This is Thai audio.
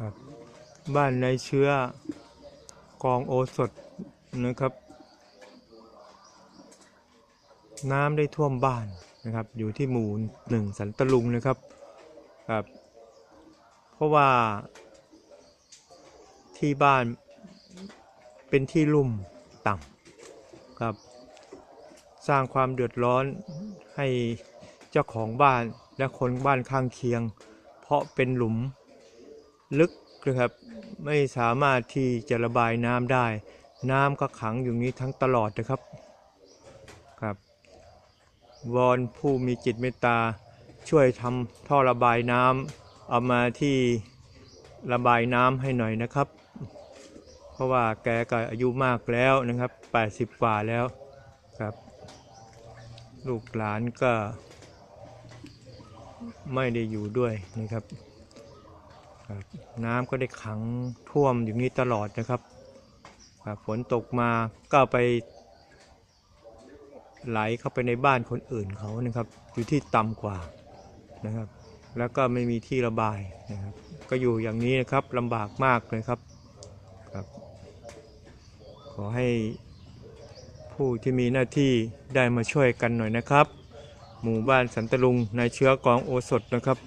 ครับบ้านในเชื้อกองโอสถนะครับน้ำได้ท่วมบ้านนะครับอยู่ที่หมู่1สันตะลุงนะครับครับเพราะว่าที่บ้านเป็นที่ลุ่มต่ำครับสร้างความเดือดร้อนให้เจ้าของบ้านและคนบ้านข้างเคียงเพราะเป็นหลุมลึกนะครับไม่สามารถที่จะระบายน้ำได้น้ำก็ขังอยู่นี้ทั้งตลอดนะครับครับวอนผู้มีจิตเมตตาช่วยทำท่อระบายน้ำเอามาที่ระบายน้ำให้หน่อยนะครับเพราะว่าแกก็อายุมากแล้วนะครับ80กว่าแล้วครับลูกหลานก็ไม่ได้อยู่ด้วยนะครับน้ำก็ได้ขังท่วมอยู่นี้ตลอดนะครับฝนตกมาก็ไปไหลเข้าไปในบ้านคนอื่นเขานะครับอยู่ที่ต่ำกว่านะครับแล้วก็ไม่มีที่ระบายนะครับก็อยู่อย่างนี้นะครับลำบากมากเลยครับขอให้ผู้ที่มีหน้าที่ได้มาช่วยกันหน่อยนะครับหมู่บ้านสันตะลุงในเชื้อกองโอสถนะครับ